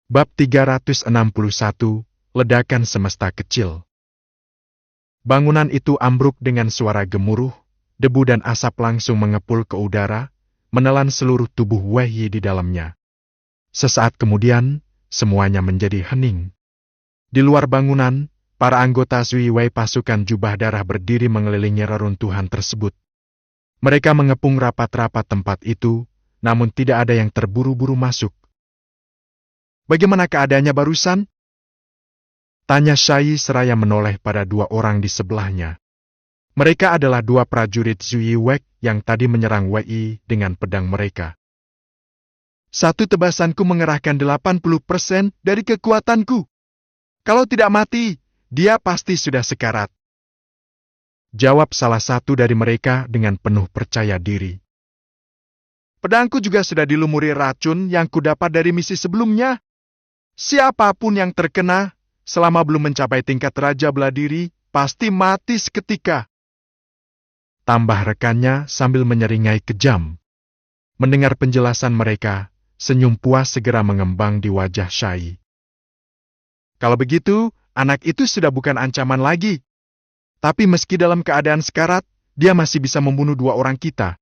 Bab 361, Ledakan Semesta Kecil. Bangunan itu ambruk dengan suara gemuruh, debu dan asap langsung mengepul ke udara, menelan seluruh tubuh Wei di dalamnya. Sesaat kemudian, semuanya menjadi hening. Di luar bangunan, para anggota Zui Wei pasukan jubah darah berdiri mengelilingi reruntuhan tersebut. Mereka mengepung rapat-rapat tempat itu, namun tidak ada yang terburu-buru masuk. "Bagaimana keadaannya barusan?" tanya Shai seraya menoleh pada dua orang di sebelahnya. Mereka adalah dua prajurit Zui Wei yang tadi menyerang Wei dengan pedang mereka. "Satu tebasanku mengerahkan 80% dari kekuatanku. Kalau tidak mati, dia pasti sudah sekarat," jawab salah satu dari mereka dengan penuh percaya diri. "Pedangku juga sudah dilumuri racun yang kudapat dari misi sebelumnya. Siapapun yang terkena, selama belum mencapai tingkat Raja Belah Diri, pasti mati seketika," tambah rekannya sambil menyeringai kejam. Mendengar penjelasan mereka, senyum puas segera mengembang di wajah Shai. "Kalau begitu, anak itu sudah bukan ancaman lagi. Tapi meski dalam keadaan sekarat, dia masih bisa membunuh dua orang kita.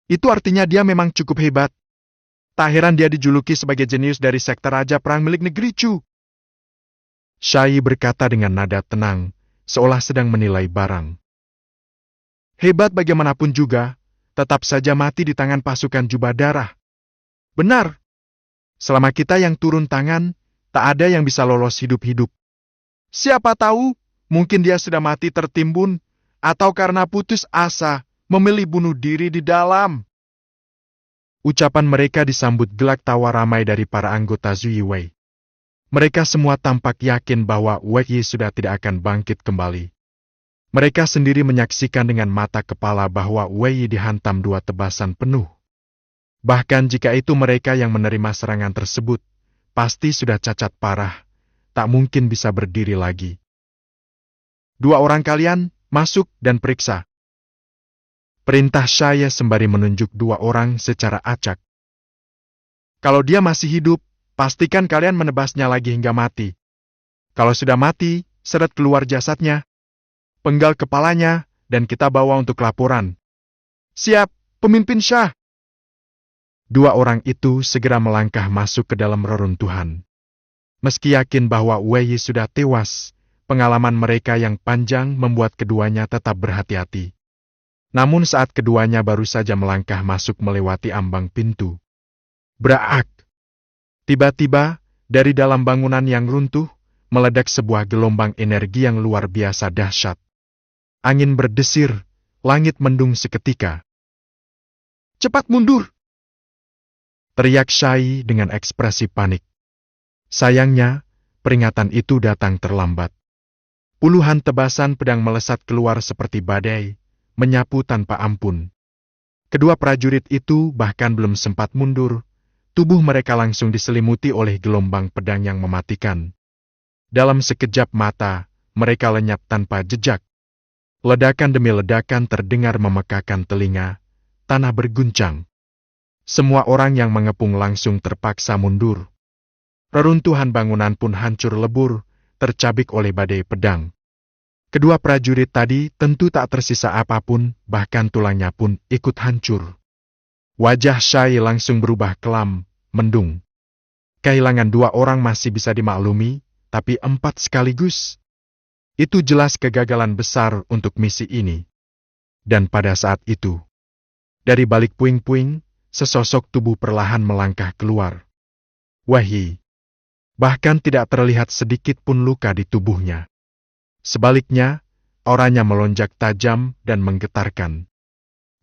Itu artinya dia memang cukup hebat. Tak heran dia dijuluki sebagai jenius dari sekte Raja Perang milik negeri Chu." Shai berkata dengan nada tenang, seolah sedang menilai barang. "Hebat bagaimanapun juga, tetap saja mati di tangan pasukan jubah darah. Benar, selama kita yang turun tangan, tak ada yang bisa lolos hidup-hidup. Siapa tahu, mungkin dia sudah mati tertimbun, atau karena putus asa, memilih bunuh diri di dalam." Ucapan mereka disambut gelak tawa ramai dari para anggota Zui Wei. Mereka semua tampak yakin bahwa Wei sudah tidak akan bangkit kembali. Mereka sendiri menyaksikan dengan mata kepala bahwa Wei dihantam dua tebasan penuh. Bahkan jika itu mereka yang menerima serangan tersebut, pasti sudah cacat parah, tak mungkin bisa berdiri lagi. "Dua orang kalian, masuk dan periksa," perintah Shai sembari menunjuk dua orang secara acak. "Kalau dia masih hidup, pastikan kalian menebasnya lagi hingga mati. Kalau sudah mati, seret keluar jasadnya, penggal kepalanya, dan kita bawa untuk laporan." "Siap, Pemimpin Shah." Dua orang itu segera melangkah masuk ke dalam reruntuhan. Meski yakin bahwa Wei sudah tewas, pengalaman mereka yang panjang membuat keduanya tetap berhati-hati. Namun saat keduanya baru saja melangkah masuk melewati ambang pintu, braak! Tiba-tiba, dari dalam bangunan yang runtuh, meledak sebuah gelombang energi yang luar biasa dahsyat. Angin berdesir, langit mendung seketika. "Cepat mundur!" teriak Shai dengan ekspresi panik. Sayangnya, peringatan itu datang terlambat. Puluhan tebasan pedang melesat keluar seperti badai, menyapu tanpa ampun. Kedua prajurit itu bahkan belum sempat mundur, tubuh mereka langsung diselimuti oleh gelombang pedang yang mematikan. Dalam sekejap mata, mereka lenyap tanpa jejak. Ledakan demi ledakan terdengar memekakan telinga, tanah berguncang. Semua orang yang mengepung langsung terpaksa mundur. Reruntuhan bangunan pun hancur lebur, tercabik oleh badai pedang. Kedua prajurit tadi tentu tak tersisa apapun, bahkan tulangnya pun ikut hancur. Wajah Shai langsung berubah kelam, mendung. Kehilangan dua orang masih bisa dimaklumi, tapi 4 sekaligus. Itu jelas kegagalan besar untuk misi ini. Dan pada saat itu, dari balik puing-puing, sesosok tubuh perlahan melangkah keluar. Wahai! Bahkan tidak terlihat sedikit pun luka di tubuhnya. Sebaliknya, auranya melonjak tajam dan menggetarkan.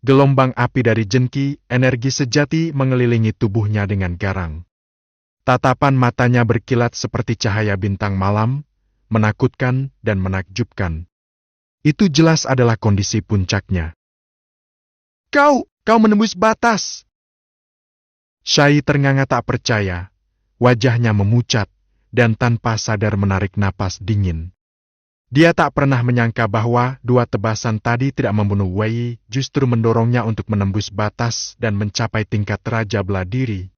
Gelombang api dari jengki, energi sejati mengelilingi tubuhnya dengan garang. Tatapan matanya berkilat seperti cahaya bintang malam, menakutkan dan menakjubkan. Itu jelas adalah kondisi puncaknya. Kau menembus batas!" Shai ternganga tak percaya, wajahnya memucat, dan tanpa sadar menarik napas dingin. Dia tak pernah menyangka bahwa dua tebasan tadi tidak membunuh Wei, justru mendorongnya untuk menembus batas dan mencapai tingkat Raja Belah Diri.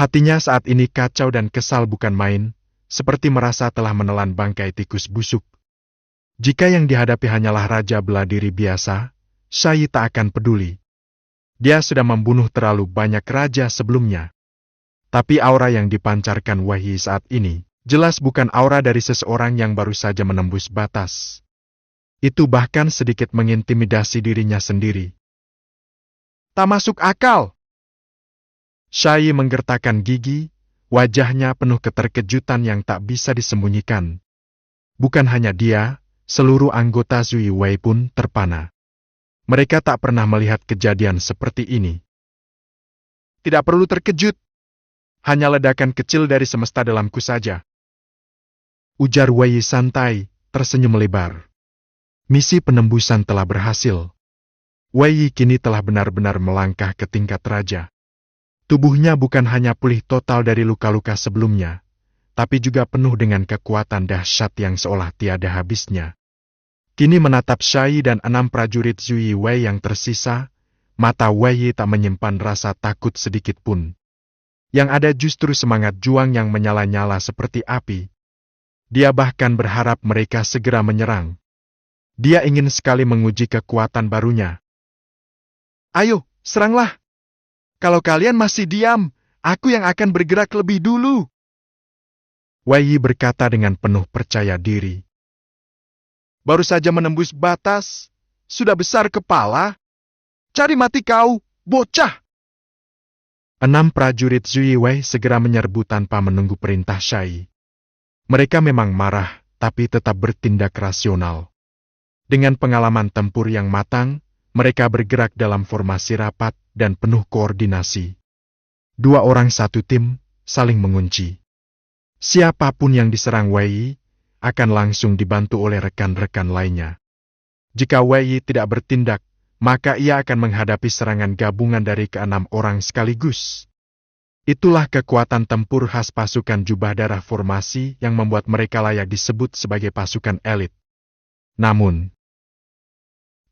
Hatinya saat ini kacau dan kesal bukan main, seperti merasa telah menelan bangkai tikus busuk. Jika yang dihadapi hanyalah Raja Beladiri biasa, Shai tak akan peduli. Dia sudah membunuh terlalu banyak raja sebelumnya. Tapi aura yang dipancarkan Wei saat ini, jelas bukan aura dari seseorang yang baru saja menembus batas. Itu bahkan sedikit mengintimidasi dirinya sendiri. Tak masuk akal. Shai menggertakkan gigi, wajahnya penuh keterkejutan yang tak bisa disembunyikan. Bukan hanya dia, seluruh anggota Zui Wei pun terpana. Mereka tak pernah melihat kejadian seperti ini. Tidak perlu terkejut. Hanya ledakan kecil dari semesta dalamku saja. Ujar Wei santai, tersenyum lebar. Misi penembusan telah berhasil. Wei kini telah benar-benar melangkah ke tingkat raja. Tubuhnya bukan hanya pulih total dari luka-luka sebelumnya, tapi juga penuh dengan kekuatan dahsyat yang seolah tiada habisnya. Kini menatap Shai dan 6 prajurit Zui Wei yang tersisa, mata Wei tak menyimpan rasa takut sedikit pun. Yang ada justru semangat juang yang menyala-nyala seperti api. Dia bahkan berharap mereka segera menyerang. Dia ingin sekali menguji kekuatan barunya. Ayo, seranglah. Kalau kalian masih diam, aku yang akan bergerak lebih dulu. Wei berkata dengan penuh percaya diri. Baru saja menembus batas, sudah besar kepala. Cari mati kau, bocah! 6 prajurit Zui Wei segera menyerbu tanpa menunggu perintah Shai. Mereka memang marah, tapi tetap bertindak rasional. Dengan pengalaman tempur yang matang, mereka bergerak dalam formasi rapat dan penuh koordinasi. 2 orang satu tim, saling mengunci. Siapapun yang diserang Wei, akan langsung dibantu oleh rekan-rekan lainnya. Jika Wei tidak bertindak, maka ia akan menghadapi serangan gabungan dari ke-6 orang sekaligus. Itulah kekuatan tempur khas pasukan jubah darah formasi yang membuat mereka layak disebut sebagai pasukan elit. Namun,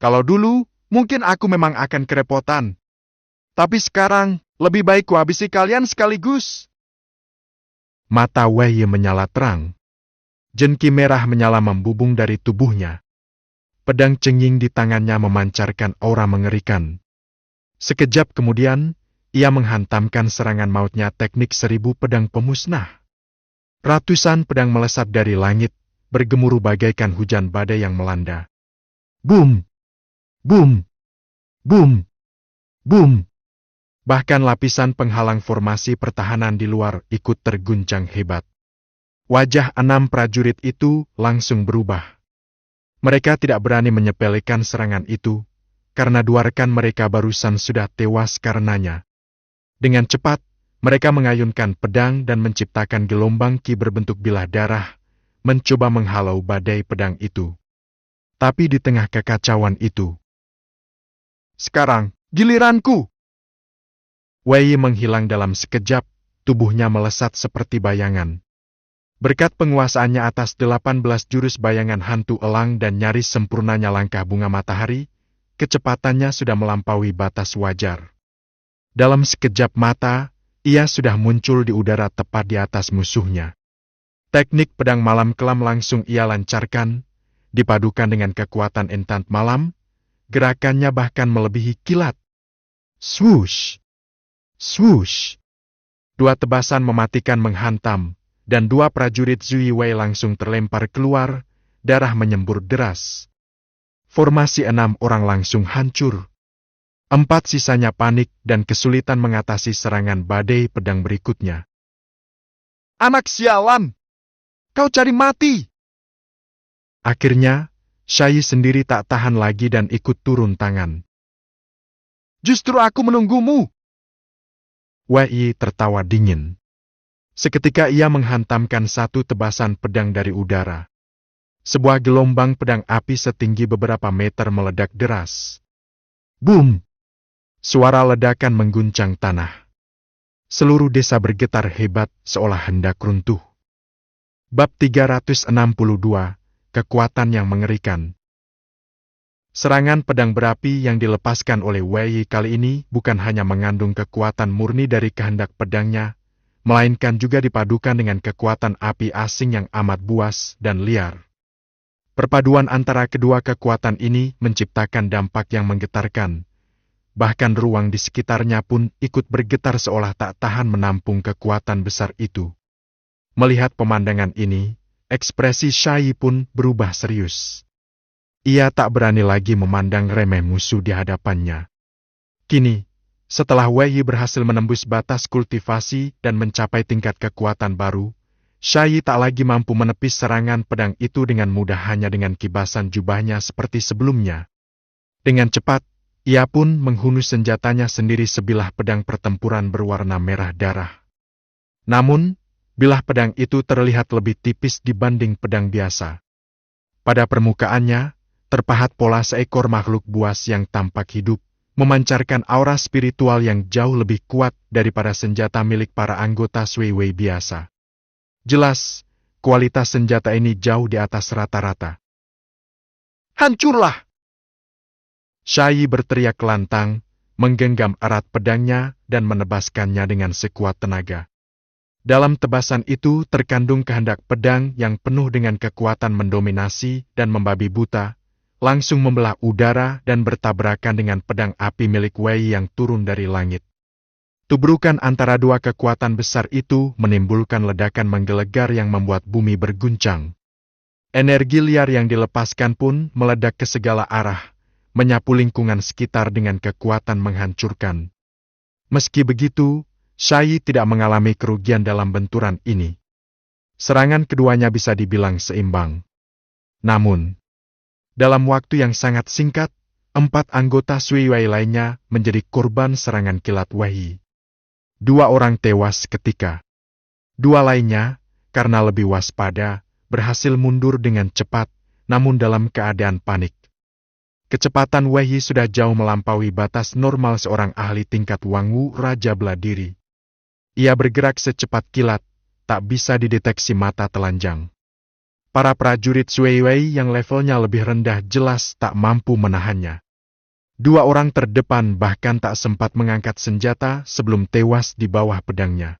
kalau dulu, mungkin aku memang akan kerepotan. Tapi sekarang, lebih baik kuhabisi kalian sekaligus. Mata Wei menyala terang. Jengki merah menyala membubung dari tubuhnya. Pedang cenging di tangannya memancarkan aura mengerikan. Sekejap kemudian, ia menghantamkan serangan mautnya teknik 1000 pedang pemusnah. Ratusan pedang melesat dari langit, bergemuruh bagaikan hujan badai yang melanda. Boom! Boom! Boom! Boom! Bahkan lapisan penghalang formasi pertahanan di luar ikut terguncang hebat. Wajah 6 prajurit itu langsung berubah. Mereka tidak berani menyepelekan serangan itu, karena 2 rekan mereka barusan sudah tewas karenanya. Dengan cepat, mereka mengayunkan pedang dan menciptakan gelombang ki berbentuk bilah darah, mencoba menghalau badai pedang itu. Tapi di tengah kekacauan itu, sekarang, giliranku! Wei menghilang dalam sekejap, tubuhnya melesat seperti bayangan. Berkat penguasaannya atas 18 jurus bayangan hantu elang dan nyaris sempurnanya langkah bunga matahari, kecepatannya sudah melampaui batas wajar. Dalam sekejap mata, ia sudah muncul di udara tepat di atas musuhnya. Teknik pedang malam kelam langsung ia lancarkan, dipadukan dengan kekuatan entant malam, gerakannya bahkan melebihi kilat. Swoosh! Swoosh! 2 tebasan mematikan menghantam, dan 2 prajurit Zui Wei langsung terlempar keluar, darah menyembur deras. Formasi 6 orang langsung hancur. 4 sisanya panik dan kesulitan mengatasi serangan badai pedang berikutnya. Anak sialan! Kau cari mati! Akhirnya, Shai sendiri tak tahan lagi dan ikut turun tangan. Justru aku menunggumu! Wei tertawa dingin. Seketika ia menghantamkan 1 tebasan pedang dari udara. Sebuah gelombang pedang api setinggi beberapa meter meledak deras. Boom! Suara ledakan mengguncang tanah. Seluruh desa bergetar hebat seolah hendak runtuh. Bab 362, Kekuatan yang Mengerikan. Serangan pedang berapi yang dilepaskan oleh Wei kali ini bukan hanya mengandung kekuatan murni dari kehendak pedangnya, melainkan juga dipadukan dengan kekuatan api asing yang amat buas dan liar. Perpaduan antara kedua kekuatan ini menciptakan dampak yang menggetarkan. Bahkan ruang di sekitarnya pun ikut bergetar seolah tak tahan menampung kekuatan besar itu. Melihat pemandangan ini, ekspresi Shai pun berubah serius. Ia tak berani lagi memandang remeh musuh di hadapannya. Kini, setelah Wei Yi berhasil menembus batas kultivasi dan mencapai tingkat kekuatan baru, Shai tak lagi mampu menepis serangan pedang itu dengan mudah hanya dengan kibasan jubahnya seperti sebelumnya. Dengan cepat, ia pun menghunus senjatanya sendiri, sebilah pedang pertempuran berwarna merah darah. Namun, bilah pedang itu terlihat lebih tipis dibanding pedang biasa. Pada permukaannya, terpahat pola seekor makhluk buas yang tampak hidup, memancarkan aura spiritual yang jauh lebih kuat daripada senjata milik para anggota Sui Wei biasa. Jelas, kualitas senjata ini jauh di atas rata-rata. Hancurlah! Shai berteriak lantang, menggenggam erat pedangnya dan menebaskannya dengan sekuat tenaga. Dalam tebasan itu terkandung kehendak pedang yang penuh dengan kekuatan mendominasi dan membabi buta, langsung membelah udara dan bertabrakan dengan pedang api milik Wei yang turun dari langit. Tubrukan antara dua kekuatan besar itu menimbulkan ledakan menggelegar yang membuat bumi berguncang. Energi liar yang dilepaskan pun meledak ke segala arah, menyapu lingkungan sekitar dengan kekuatan menghancurkan. Meski begitu, Shai tidak mengalami kerugian dalam benturan ini. Serangan keduanya bisa dibilang seimbang. Namun, dalam waktu yang sangat singkat, 4 anggota Sui Wei lainnya menjadi korban serangan kilat Wei Yi. 2 orang tewas seketika. 2 lainnya, karena lebih waspada, berhasil mundur dengan cepat, namun dalam keadaan panik. Kecepatan Wei Yi sudah jauh melampaui batas normal seorang ahli tingkat Wangwu Raja Bela Diri. Ia bergerak secepat kilat, tak bisa dideteksi mata telanjang. Para prajurit Sui Wei yang levelnya lebih rendah jelas tak mampu menahannya. 2 orang terdepan bahkan tak sempat mengangkat senjata sebelum tewas di bawah pedangnya.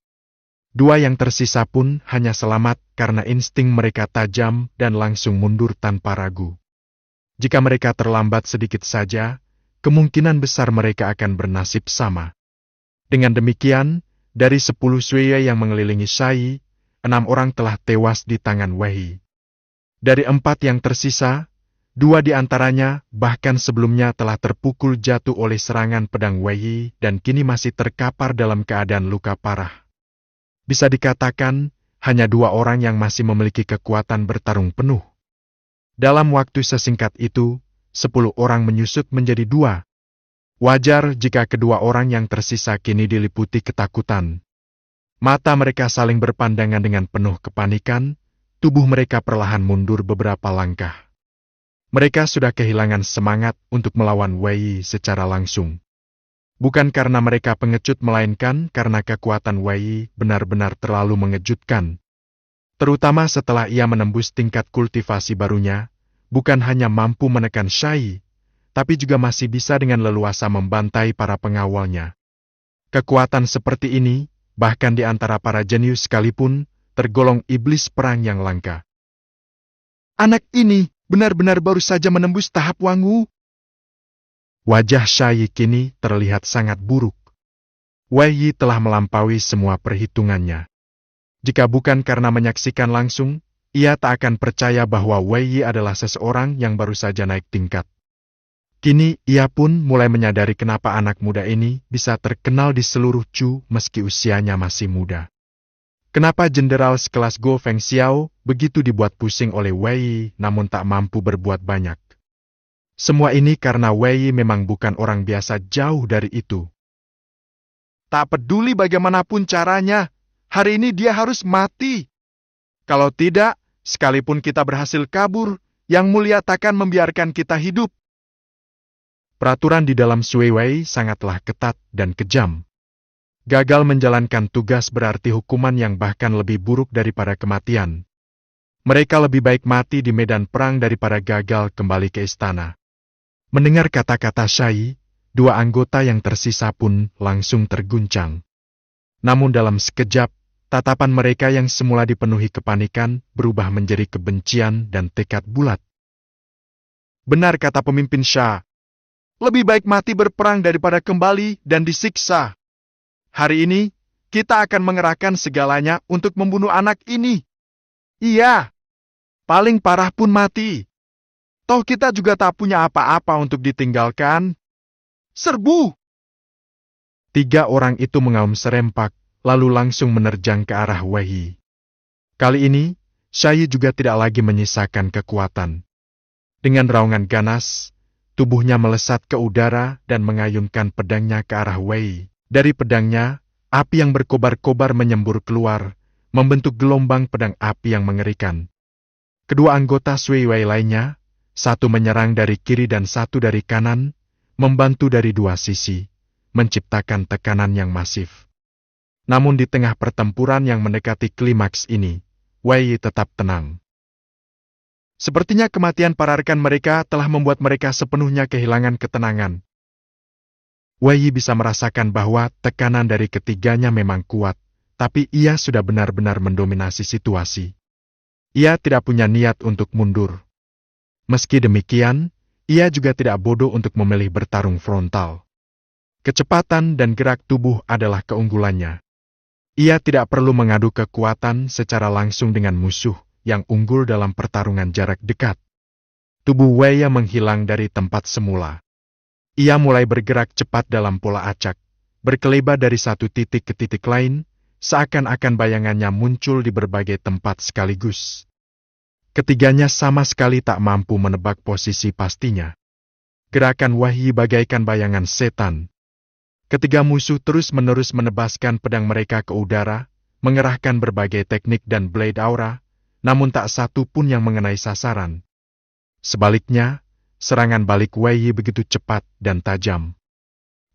2 yang tersisa pun hanya selamat karena insting mereka tajam dan langsung mundur tanpa ragu. Jika mereka terlambat sedikit saja, kemungkinan besar mereka akan bernasib sama. Dengan demikian, dari 10 Sui Wei yang mengelilingi Shai, 6 orang telah tewas di tangan Wei Yi. Dari 4 yang tersisa, 2 di antaranya bahkan sebelumnya telah terpukul jatuh oleh serangan pedang Wei Yi dan kini masih terkapar dalam keadaan luka parah. Bisa dikatakan, hanya 2 orang yang masih memiliki kekuatan bertarung penuh. Dalam waktu sesingkat itu, 10 orang menyusut menjadi 2. Wajar jika kedua orang yang tersisa kini diliputi ketakutan. Mata mereka saling berpandangan dengan penuh kepanikan, tubuh mereka perlahan mundur beberapa langkah. Mereka sudah kehilangan semangat untuk melawan Wei Yi secara langsung. Bukan karena mereka pengecut melainkan karena kekuatan Wei Yi benar-benar terlalu mengejutkan. Terutama setelah ia menembus tingkat kultivasi barunya, bukan hanya mampu menekan Shai, tapi juga masih bisa dengan leluasa membantai para pengawalnya. Kekuatan seperti ini, bahkan di antara para jenius sekalipun, tergolong iblis perang yang langka. Anak ini benar-benar baru saja menembus tahap Wangwu. Wajah Shai kini terlihat sangat buruk. Wei Yi telah melampaui semua perhitungannya. Jika bukan karena menyaksikan langsung, ia tak akan percaya bahwa Wei Yi adalah seseorang yang baru saja naik tingkat. Kini ia pun mulai menyadari kenapa anak muda ini bisa terkenal di seluruh Chu meski usianya masih muda. Kenapa jenderal sekelas Go Fengxiao begitu dibuat pusing oleh Wei Yi namun tak mampu berbuat banyak. Semua ini karena Wei Yi memang bukan orang biasa, jauh dari itu. Tak peduli bagaimanapun caranya, hari ini dia harus mati. Kalau tidak, sekalipun kita berhasil kabur, Yang Mulia takkan membiarkan kita hidup. Peraturan di dalam Sui Wei sangatlah ketat dan kejam. Gagal menjalankan tugas berarti hukuman yang bahkan lebih buruk daripada kematian. Mereka lebih baik mati di medan perang daripada gagal kembali ke istana. Mendengar kata-kata Shai, 2 anggota yang tersisa pun langsung terguncang. Namun dalam sekejap, Tatapan mereka yang semula dipenuhi kepanikan berubah menjadi kebencian dan tekad bulat. Benar kata pemimpin Shah. Lebih baik mati berperang daripada kembali dan disiksa. Hari ini, kita akan mengerahkan segalanya untuk membunuh anak ini. Iya, paling parah pun mati. Toh kita juga tak punya apa-apa untuk ditinggalkan. Serbu! 3 orang itu mengaum serempak, lalu langsung menerjang ke arah Wei. Kali ini, Syai juga tidak lagi menyisakan kekuatan. Dengan raungan ganas, tubuhnya melesat ke udara dan mengayunkan pedangnya ke arah Wei. Dari pedangnya, api yang berkobar-kobar menyembur keluar, membentuk gelombang pedang api yang mengerikan. Kedua anggota Sui Wei lainnya, satu menyerang dari kiri dan satu dari kanan, membantu dari 2 sisi, menciptakan tekanan yang masif. Namun di tengah pertempuran yang mendekati klimaks ini, Wei tetap tenang. Sepertinya kematian para rekan mereka telah membuat mereka sepenuhnya kehilangan ketenangan. Wei bisa merasakan bahwa tekanan dari ketiganya memang kuat, tapi ia sudah benar-benar mendominasi situasi. Ia tidak punya niat untuk mundur. Meski demikian, ia juga tidak bodoh untuk memilih bertarung frontal. Kecepatan dan gerak tubuh adalah keunggulannya. Ia tidak perlu mengadu kekuatan secara langsung dengan musuh yang unggul dalam pertarungan jarak dekat. Tubuh Wei menghilang dari tempat semula. Ia mulai bergerak cepat dalam pola acak, berkelebat dari satu titik ke titik lain, seakan-akan bayangannya muncul di berbagai tempat sekaligus. Ketiganya sama sekali tak mampu menebak posisi pastinya. Gerakan Wei bagaikan bayangan setan. Ketiga musuh terus-menerus menebaskan pedang mereka ke udara, mengerahkan berbagai teknik dan blade aura, namun tak satu pun yang mengenai sasaran. Sebaliknya, serangan balik Wei begitu cepat dan tajam.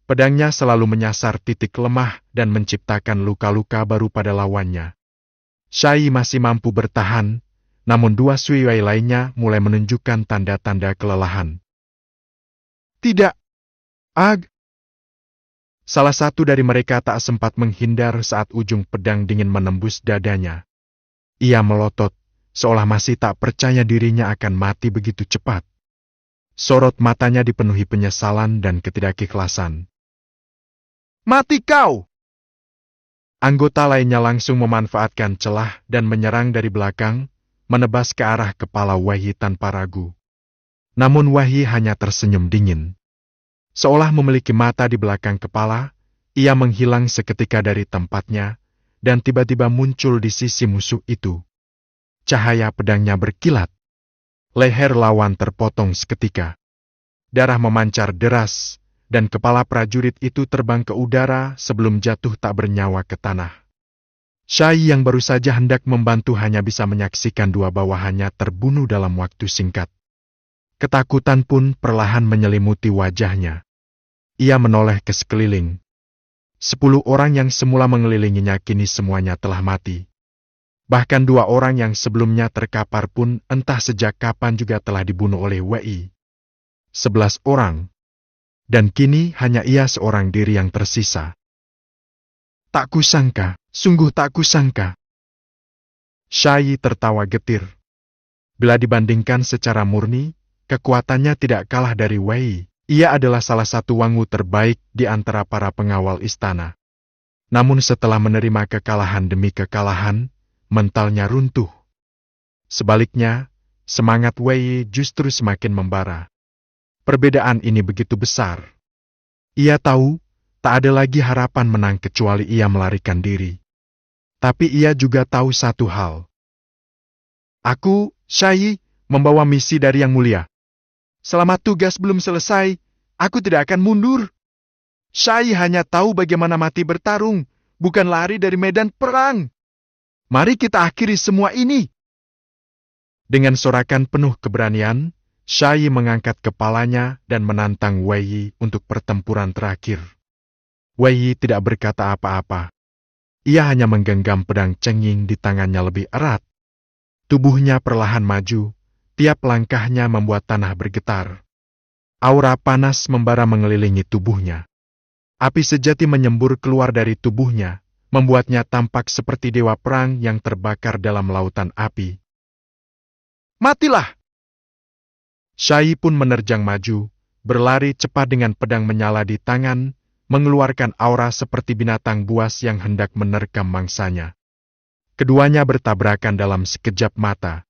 Pedangnya selalu menyasar titik lemah dan menciptakan luka-luka baru pada lawannya. Syai masih mampu bertahan, namun 2 Sui Wei lainnya mulai menunjukkan tanda-tanda kelelahan. Tidak! Ag! Salah satu dari mereka tak sempat menghindar saat ujung pedang dingin menembus dadanya. Ia melotot, seolah masih tak percaya dirinya akan mati begitu cepat. Sorot matanya dipenuhi penyesalan dan ketidakikhlasan. Mati kau! Anggota lainnya langsung memanfaatkan celah dan menyerang dari belakang, menebas ke arah kepala Wei tanpa ragu. Namun Wei hanya tersenyum dingin. Seolah memiliki mata di belakang kepala, ia menghilang seketika dari tempatnya, dan tiba-tiba muncul di sisi musuh itu. Cahaya pedangnya berkilat. Leher lawan terpotong seketika. Darah memancar deras, dan kepala prajurit itu terbang ke udara sebelum jatuh tak bernyawa ke tanah. Syai yang baru saja hendak membantu hanya bisa menyaksikan 2 bawahannya terbunuh dalam waktu singkat. Ketakutan pun perlahan menyelimuti wajahnya. Ia menoleh ke sekeliling. 10 orang yang semula mengelilinginya kini semuanya telah mati. Bahkan 2 orang yang sebelumnya terkapar pun entah sejak kapan juga telah dibunuh oleh Wei. 11 orang. Dan kini hanya ia seorang diri yang tersisa. Tak kusangka, sungguh tak kusangka. Syai tertawa getir. Bila dibandingkan secara murni, kekuatannya tidak kalah dari Wei. Ia adalah salah satu wangu terbaik di antara para pengawal istana. Namun setelah menerima kekalahan demi kekalahan, mentalnya runtuh. Sebaliknya, semangat Wei justru semakin membara. Perbedaan ini begitu besar. Ia tahu, tak ada lagi harapan menang kecuali ia melarikan diri. Tapi ia juga tahu satu hal. Aku, Syai, membawa misi dari Yang Mulia. Selama tugas belum selesai, aku tidak akan mundur. Syai hanya tahu bagaimana mati bertarung, bukan lari dari medan perang. Mari kita akhiri semua ini. Dengan sorakan penuh keberanian, Syai mengangkat kepalanya dan menantang Wei untuk pertempuran terakhir. Wei tidak berkata apa-apa. Ia hanya menggenggam pedang cenging di tangannya lebih erat. Tubuhnya perlahan maju. Tiap langkahnya membuat tanah bergetar. Aura panas membara mengelilingi tubuhnya. Api sejati menyembur keluar dari tubuhnya, membuatnya tampak seperti dewa perang yang terbakar dalam lautan api. Matilah! Shai pun menerjang maju, berlari cepat dengan pedang menyala di tangan, mengeluarkan aura seperti binatang buas yang hendak menerkam mangsanya. Keduanya bertabrakan dalam sekejap mata.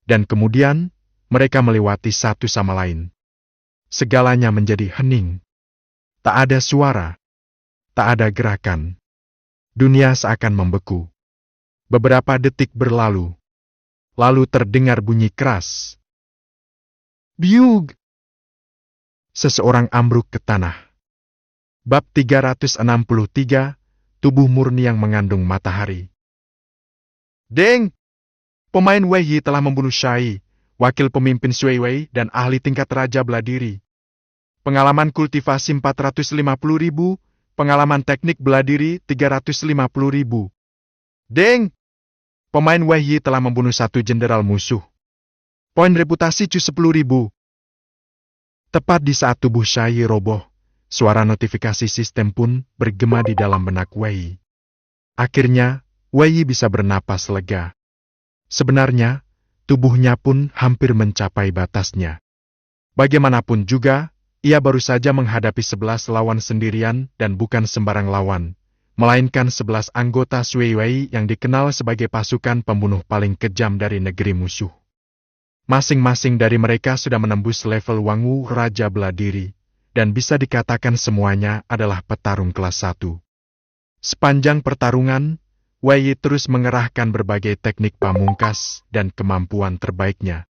Dan kemudian, mereka melewati satu sama lain. Segalanya menjadi hening. Tak ada suara. Tak ada gerakan. Dunia seakan membeku. Beberapa detik berlalu. Lalu terdengar bunyi keras. Biug! Seseorang ambruk ke tanah. Bab 363, Tubuh Murni yang Mengandung Matahari. Deng! Pemain Wei telah membunuh Shai, wakil pemimpin Sui Wei dan ahli tingkat Raja Beladiri. Pengalaman kultivasi 450.000, pengalaman teknik beladiri 350.000. Deng! Pemain Wei telah membunuh satu jenderal musuh. Poin reputasi cu 10.000. Tepat di saat tubuh Shai roboh, suara notifikasi sistem pun bergema di dalam benak Wei. Akhirnya, Wei bisa bernapas lega. Sebenarnya, tubuhnya pun hampir mencapai batasnya. Bagaimanapun juga, ia baru saja menghadapi 11 lawan sendirian dan bukan sembarang lawan, melainkan 11 anggota Sui Wei yang dikenal sebagai pasukan pembunuh paling kejam dari negeri musuh. Masing-masing dari mereka sudah menembus level Wangwu Raja Beladiri, dan bisa dikatakan semuanya adalah petarung kelas 1. Sepanjang pertarungan, Wei terus mengerahkan berbagai teknik pamungkas dan kemampuan terbaiknya.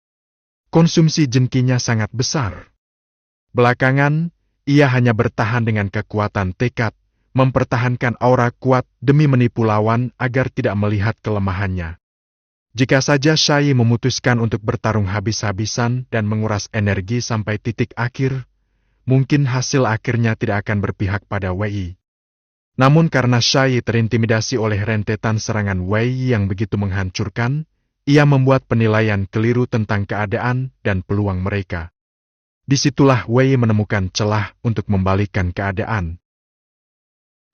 Konsumsi jengkinya sangat besar. Belakangan, ia hanya bertahan dengan kekuatan tekad, mempertahankan aura kuat demi menipu lawan agar tidak melihat kelemahannya. Jika saja Shai memutuskan untuk bertarung habis-habisan dan menguras energi sampai titik akhir, mungkin hasil akhirnya tidak akan berpihak pada Wei. Namun karena Shai terintimidasi oleh rentetan serangan Wei yang begitu menghancurkan, ia membuat penilaian keliru tentang keadaan dan peluang mereka. Disitulah Wei menemukan celah untuk membalikkan keadaan.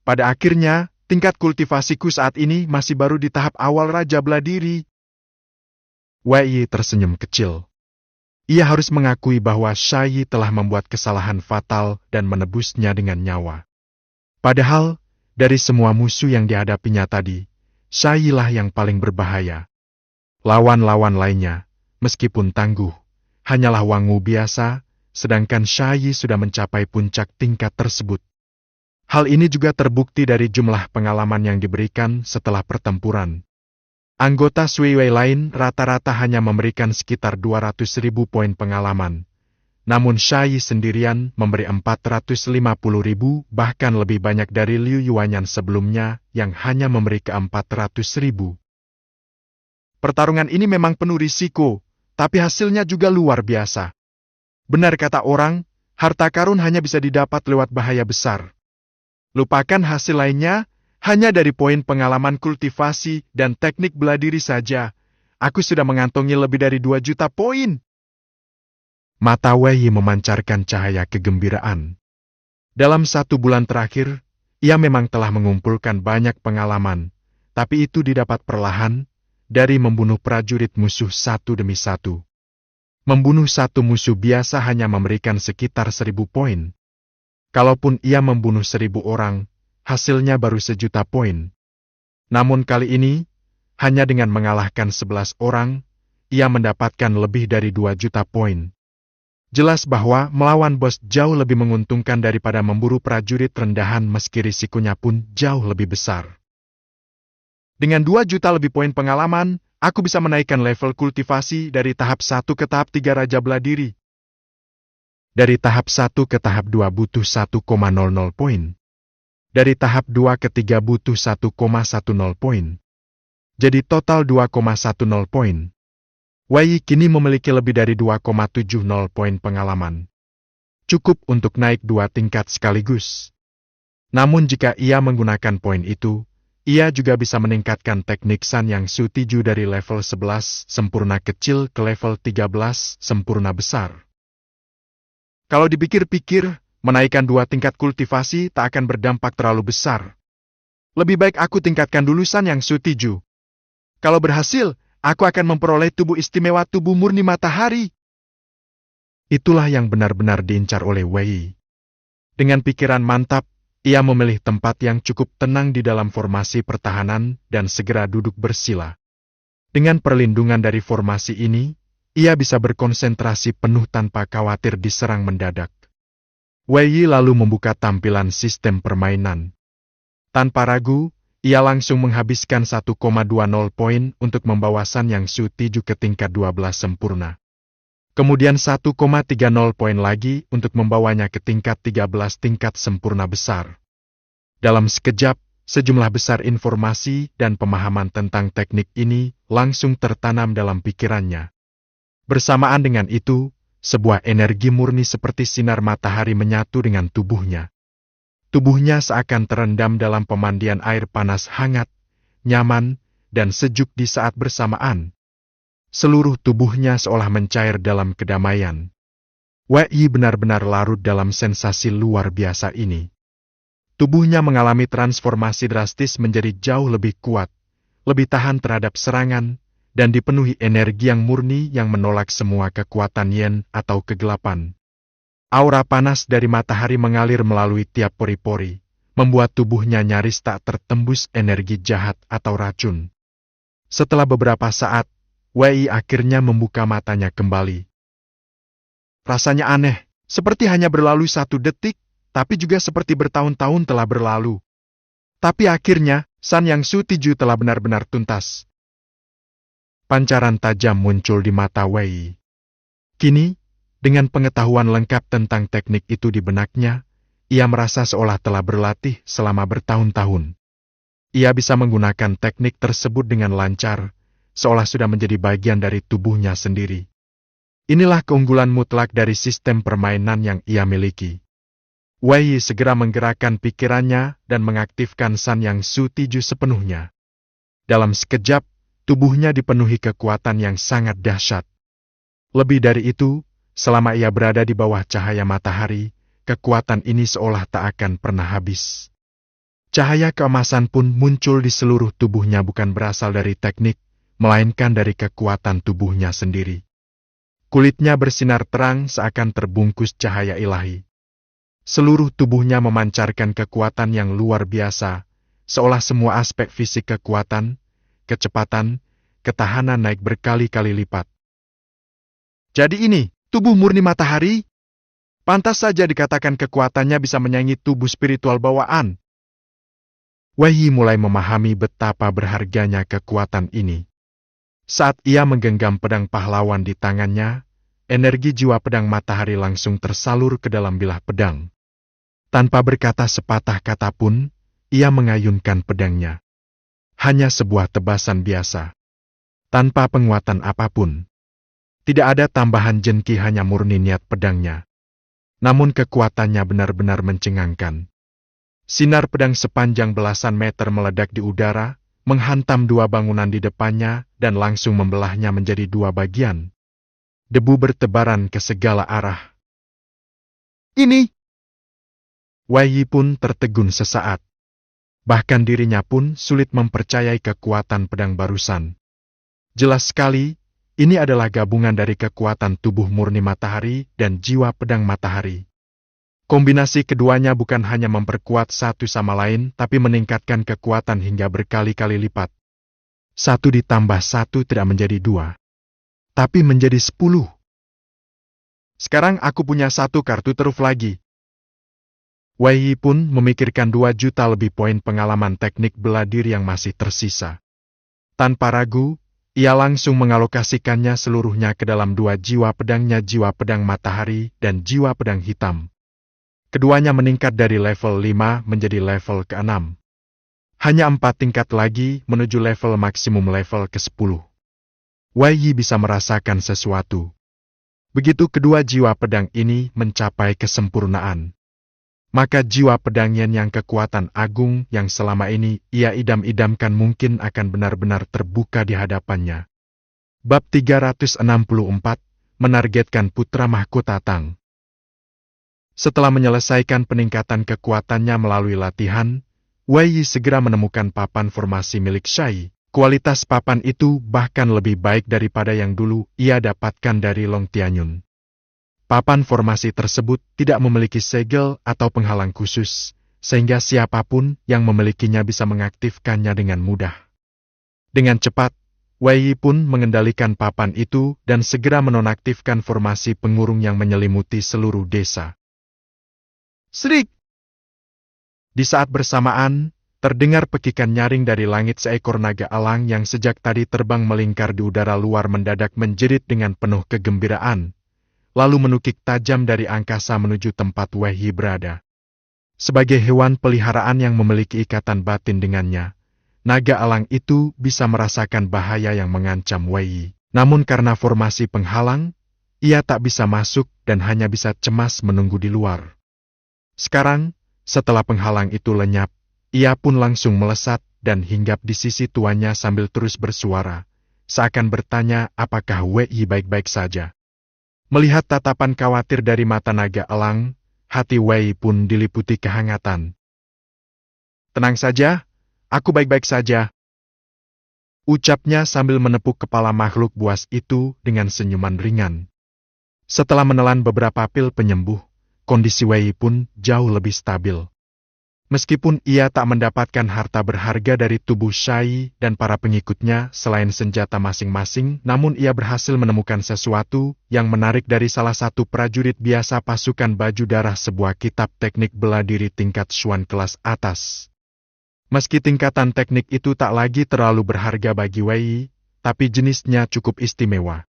Pada akhirnya, tingkat kultivasiku saat ini masih baru di tahap awal Raja Beladiri. Wei tersenyum kecil. Ia harus mengakui bahwa Shai telah membuat kesalahan fatal dan menebusnya dengan nyawa. Padahal, dari semua musuh yang dihadapinya tadi, Shai lah yang paling berbahaya. Lawan-lawan lainnya, meskipun tangguh, hanyalah Wangwu biasa, sedangkan Shai sudah mencapai puncak tingkat tersebut. Hal ini juga terbukti dari jumlah pengalaman yang diberikan setelah pertempuran. Anggota Sui Wei lain rata-rata hanya memberikan sekitar 200.000 poin pengalaman. Namun Shai sendirian memberi 450.000, bahkan lebih banyak dari Liu Yuanyan sebelumnya yang hanya memberi ke 400.000. Pertarungan ini memang penuh risiko, tapi hasilnya juga luar biasa. Benar kata orang, harta karun hanya bisa didapat lewat bahaya besar. Lupakan hasil lainnya, hanya dari poin pengalaman kultivasi dan teknik beladiri saja, aku sudah mengantongi lebih dari 2 juta poin. Mata Wei memancarkan cahaya kegembiraan. Dalam 1 bulan terakhir, ia memang telah mengumpulkan banyak pengalaman, tapi itu didapat perlahan, dari membunuh prajurit musuh satu demi satu. Membunuh satu musuh biasa hanya memberikan sekitar 1.000 poin. Kalaupun ia membunuh 1.000 orang, hasilnya baru 1.000.000 poin. Namun kali ini, hanya dengan mengalahkan 11 orang, ia mendapatkan lebih dari 2 juta poin. Jelas bahwa melawan bos jauh lebih menguntungkan daripada memburu prajurit rendahan meski risikonya pun jauh lebih besar. Dengan 2 juta lebih poin pengalaman, aku bisa menaikkan level kultivasi dari tahap 1 ke tahap 3 Raja Beladiri. Dari tahap 1 ke tahap 2 butuh 1,00 poin. Dari tahap 2 ke 3 butuh 1,10 poin. Jadi total 2,10 poin. Wei kini memiliki lebih dari 2,70 poin pengalaman. Cukup untuk naik 2 tingkat sekaligus. Namun jika ia menggunakan poin itu, ia juga bisa meningkatkan teknik San yang Su Tiju dari level 11 sempurna kecil ke level 13 sempurna besar. Kalau dipikir-pikir, menaikkan 2 tingkat kultivasi tak akan berdampak terlalu besar. Lebih baik aku tingkatkan dulu San Yang Sutiju. Kalau berhasil, aku akan memperoleh tubuh istimewa tubuh murni matahari. Itulah yang benar-benar diincar oleh Wei. Dengan pikiran mantap, ia memilih tempat yang cukup tenang di dalam formasi pertahanan dan segera duduk bersila. Dengan perlindungan dari formasi ini, ia bisa berkonsentrasi penuh tanpa khawatir diserang mendadak. Wei lalu membuka tampilan sistem permainan. Tanpa ragu, ia langsung menghabiskan 1,20 poin untuk membawa San Yang Sutiju ke tingkat 12 sempurna. Kemudian 1,30 poin lagi untuk membawanya ke tingkat 13 tingkat sempurna besar. Dalam sekejap, sejumlah besar informasi dan pemahaman tentang teknik ini langsung tertanam dalam pikirannya. Bersamaan dengan itu, sebuah energi murni seperti sinar matahari menyatu dengan tubuhnya. Tubuhnya seakan terendam dalam pemandian air panas hangat, nyaman, dan sejuk di saat bersamaan. Seluruh tubuhnya seolah mencair dalam kedamaian. Wei benar-benar larut dalam sensasi luar biasa ini. Tubuhnya mengalami transformasi drastis menjadi jauh lebih kuat, lebih tahan terhadap serangan, dan dipenuhi energi yang murni yang menolak semua kekuatan yen atau kegelapan. Aura panas dari matahari mengalir melalui tiap pori-pori, membuat tubuhnya nyaris tak tertembus energi jahat atau racun. Setelah beberapa saat, Wei akhirnya membuka matanya kembali. Rasanya aneh, seperti hanya berlalu 1 detik, tapi juga seperti bertahun-tahun telah berlalu. Tapi akhirnya, San Yang Sutiju telah benar-benar tuntas. Pancaran tajam muncul di mata Wei. Kini, dengan pengetahuan lengkap tentang teknik itu di benaknya, ia merasa seolah telah berlatih selama bertahun-tahun. Ia bisa menggunakan teknik tersebut dengan lancar, seolah sudah menjadi bagian dari tubuhnya sendiri. Inilah keunggulan mutlak dari sistem permainan yang ia miliki. Wei segera menggerakkan pikirannya dan mengaktifkan San Yang Sutiju sepenuhnya. Dalam sekejap, tubuhnya dipenuhi kekuatan yang sangat dahsyat. Lebih dari itu, selama ia berada di bawah cahaya matahari, kekuatan ini seolah tak akan pernah habis. Cahaya keemasan pun muncul di seluruh tubuhnya bukan berasal dari teknik, melainkan dari kekuatan tubuhnya sendiri. Kulitnya bersinar terang seakan terbungkus cahaya ilahi. Seluruh tubuhnya memancarkan kekuatan yang luar biasa, seolah semua aspek fisik kekuatan, kecepatan, ketahanan naik berkali-kali lipat. Jadi ini, tubuh murni matahari? Pantas saja dikatakan kekuatannya bisa menyaingi tubuh spiritual bawaan. Wei mulai memahami betapa berharganya kekuatan ini. Saat ia menggenggam pedang pahlawan di tangannya, energi jiwa pedang matahari langsung tersalur ke dalam bilah pedang. Tanpa berkata sepatah kata pun, ia mengayunkan pedangnya. Hanya sebuah tebasan biasa. Tanpa penguatan apapun. Tidak ada tambahan jenki, hanya murni niat pedangnya. Namun kekuatannya benar-benar mencengangkan. Sinar pedang sepanjang belasan meter meledak di udara, menghantam 2 bangunan di depannya dan langsung membelahnya menjadi 2 bagian. Debu bertebaran ke segala arah. Ini! Wei pun tertegun sesaat. Bahkan dirinya pun sulit mempercayai kekuatan pedang barusan. Jelas sekali, ini adalah gabungan dari kekuatan tubuh murni matahari dan jiwa pedang matahari. Kombinasi keduanya bukan hanya memperkuat satu sama lain, tapi meningkatkan kekuatan hingga berkali-kali lipat. 1 ditambah 1 tidak menjadi 2, tapi menjadi 10. Sekarang aku punya 1 kartu truf lagi. Wei pun memikirkan 2 juta lebih poin pengalaman teknik bela diri yang masih tersisa. Tanpa ragu, ia langsung mengalokasikannya seluruhnya ke dalam 2 jiwa pedangnya, jiwa pedang matahari dan jiwa pedang hitam. Keduanya meningkat dari level 5 menjadi level ke-6. Hanya 4 tingkat lagi menuju level maksimum level ke-10. Wei bisa merasakan sesuatu. Begitu kedua jiwa pedang ini mencapai kesempurnaan, maka jiwa pedang Yen yang kekuatan agung yang selama ini ia idam-idamkan mungkin akan benar-benar terbuka di hadapannya. Bab 364, menargetkan putra mahkota Tang. Setelah menyelesaikan peningkatan kekuatannya melalui latihan, Wei Yi segera menemukan papan formasi milik Shai. Kualitas papan itu bahkan lebih baik daripada yang dulu ia dapatkan dari Long Tianyun. Papan formasi tersebut tidak memiliki segel atau penghalang khusus, sehingga siapapun yang memilikinya bisa mengaktifkannya dengan mudah. Dengan cepat, Wei Yi pun mengendalikan papan itu dan segera menonaktifkan formasi pengurung yang menyelimuti seluruh desa. Serik! Di saat bersamaan, terdengar pekikan nyaring dari langit. Seekor naga elang yang sejak tadi terbang melingkar di udara luar mendadak menjerit dengan penuh kegembiraan, lalu menukik tajam dari angkasa menuju tempat Wei Yi berada. Sebagai hewan peliharaan yang memiliki ikatan batin dengannya, naga elang itu bisa merasakan bahaya yang mengancam Wei Yi. Namun karena formasi penghalang, ia tak bisa masuk dan hanya bisa cemas menunggu di luar. Sekarang, setelah penghalang itu lenyap, ia pun langsung melesat dan hinggap di sisi tuannya sambil terus bersuara, seakan bertanya apakah Wei Yi baik-baik saja. Melihat tatapan khawatir dari mata naga elang, hati Wei Yi pun diliputi kehangatan. Tenang saja, aku baik-baik saja, ucapnya sambil menepuk kepala makhluk buas itu dengan senyuman ringan. Setelah menelan beberapa pil penyembuh, kondisi Wei Yi pun jauh lebih stabil. Meskipun ia tak mendapatkan harta berharga dari tubuh Shai dan para pengikutnya selain senjata masing-masing, namun ia berhasil menemukan sesuatu yang menarik dari salah satu prajurit biasa pasukan baju darah, sebuah kitab teknik bela diri tingkat Xuan kelas atas. Meski tingkatan teknik itu tak lagi terlalu berharga bagi Wei Yi, tapi jenisnya cukup istimewa.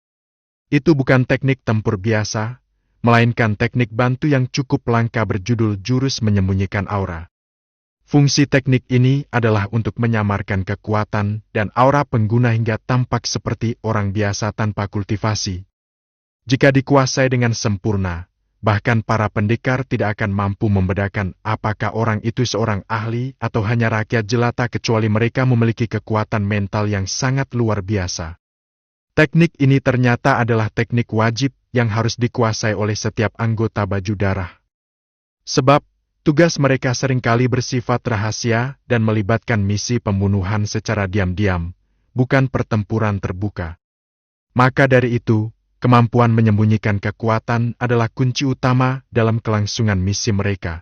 Itu bukan teknik tempur biasa, melainkan teknik bantu yang cukup langka berjudul Jurus Menyembunyikan Aura. Fungsi teknik ini adalah untuk menyamarkan kekuatan dan aura pengguna hingga tampak seperti orang biasa tanpa kultivasi. Jika dikuasai dengan sempurna, bahkan para pendekar tidak akan mampu membedakan apakah orang itu seorang ahli atau hanya rakyat jelata kecuali mereka memiliki kekuatan mental yang sangat luar biasa. Teknik ini ternyata adalah teknik wajib yang harus dikuasai oleh setiap anggota baju darah. Sebab, tugas mereka seringkali bersifat rahasia dan melibatkan misi pembunuhan secara diam-diam, bukan pertempuran terbuka. Maka dari itu, kemampuan menyembunyikan kekuatan adalah kunci utama dalam kelangsungan misi mereka.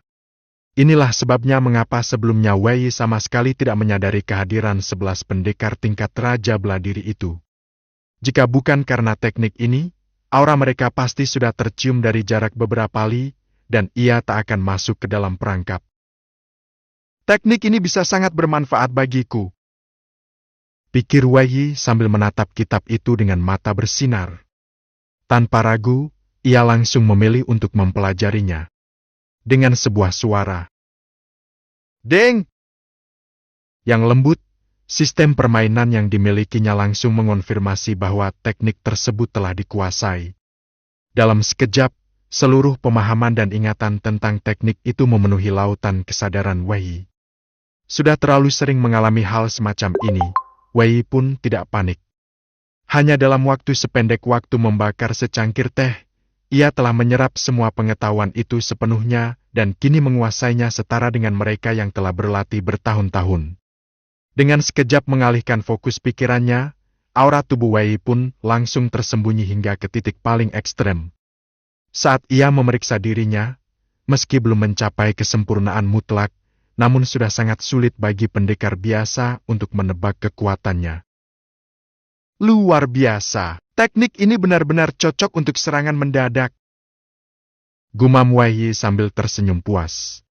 Inilah sebabnya mengapa sebelumnya Wei Yi sama sekali tidak menyadari kehadiran 11 pendekar tingkat Raja Beladiri itu. Jika bukan karena teknik ini, aura mereka pasti sudah tercium dari jarak beberapa li, dan ia tak akan masuk ke dalam perangkap. Teknik ini bisa sangat bermanfaat bagiku, pikir Wei Yi sambil menatap kitab itu dengan mata bersinar. Tanpa ragu, ia langsung memilih untuk mempelajarinya. Dengan sebuah suara "Deng!" yang lembut, sistem permainan yang dimilikinya langsung mengonfirmasi bahwa teknik tersebut telah dikuasai. Dalam sekejap, seluruh pemahaman dan ingatan tentang teknik itu memenuhi lautan kesadaran Wei Yi. Sudah terlalu sering mengalami hal semacam ini, Wei Yi pun tidak panik. Hanya dalam waktu sependek waktu membakar secangkir teh, ia telah menyerap semua pengetahuan itu sepenuhnya dan kini menguasainya setara dengan mereka yang telah berlatih bertahun-tahun. Dengan sekejap mengalihkan fokus pikirannya, aura tubuh Wei Yi pun langsung tersembunyi hingga ke titik paling ekstrem. Saat ia memeriksa dirinya, meski belum mencapai kesempurnaan mutlak, namun sudah sangat sulit bagi pendekar biasa untuk menebak kekuatannya. Luar biasa, teknik ini benar-benar cocok untuk serangan mendadak, gumam Wei Yi sambil tersenyum puas.